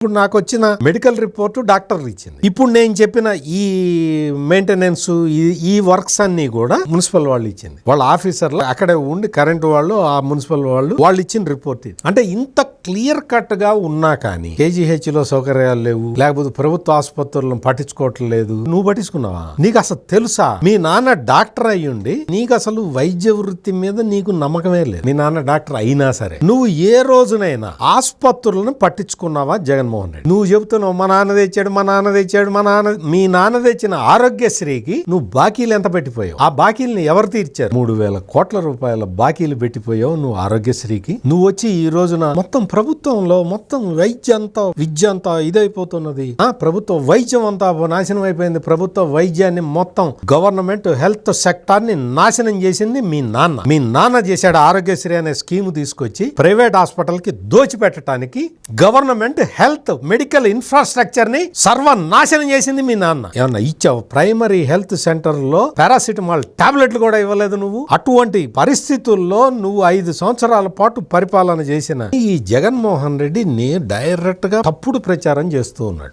ఇప్పుడు నాకు వచ్చిన మెడికల్ రిపోర్ట్ డాక్టర్ ఇచ్చింది. ఇప్పుడు నేను చెప్పిన ఈ మెయింటెనెన్స్ ఈ వర్క్స్ అన్ని కూడా మున్సిపల్ వాళ్ళు ఇచ్చింది. వాళ్ళ ఆఫీసర్లు అక్కడే ఉండి కరెంట్ వాళ్ళు ఆ మున్సిపల్ వాళ్ళు ఇచ్చిన రిపోర్ట్ ఇది. అంటే ఇంత క్లియర్ కట్ గా ఉన్నా కానీ కేజీహెచ్ లో సౌకర్యాలు లేవు, లేకపోతే ప్రభుత్వ ఆసుపత్రులను పట్టించుకోవట్లేదు. నువ్వు పట్టించుకున్నావా? నీకు అసలు తెలుసా? మీ నాన్న డాక్టర్ అయ్యుండి నీకు అసలు వైద్య వృత్తి మీద నీకు నమ్మకమే లేదు. మీ నాన్న డాక్టర్ అయినా సరే నువ్వు ఏ రోజునైనా ఆసుపత్రులను పట్టించుకున్నావా? జగన్మోహన్ రెడ్డి నువ్వు చెబుతున్నావు మా నాన్న తెచ్చాడు మీ నాన్న తెచ్చిన ఆరోగ్యశ్రీకి నువ్వు బాకీలు ఎంత పెట్టిపోయావు? ఆ బాకీల్ని ఎవరు తీర్చారు? 3,000 కోట్ల రూపాయల బాకీలు పెట్టిపోయావు నువ్వు ఆరోగ్యశ్రీకి. నువ్వు వచ్చి ఈ రోజున మొత్తం ప్రభుత్వంలో మొత్తం విద్య అంతా ఇదైపోతున్నది. ప్రభుత్వ వైద్యం అంతా నాశనం అయిపోయింది. ప్రభుత్వ వైద్యాన్ని మొత్తం గవర్నమెంట్ హెల్త్ సెక్టార్ ని నాశనం చేసింది మీ నాన్న. మీ నాన్న చేశాడు ఆరోగ్యశ్రీ అనే స్కీమ్ తీసుకొచ్చి ప్రైవేట్ హాస్పిటల్ కి దోచిపెట్టడానికి. గవర్నమెంట్ హెల్త్ మెడికల్ ఇన్ఫ్రాస్ట్రక్చర్ ని సర్వనాశనం చేసింది మీ నాన్న. ఏమన్నా ఇచ్చావు? ప్రైమరీ హెల్త్ సెంటర్ లో పారాసిటమాల్ టాబ్లెట్లు కూడా ఇవ్వలేదు నువ్వు. అటువంటి పరిస్థితుల్లో నువ్వు 5 సంవత్సరాల పాటు పరిపాలన చేసిన ఈ జగన్మోహన్ రెడ్డి డైరెక్ట్ గా తప్పుడు ప్రచారం చేస్తూ ఉన్నాడు.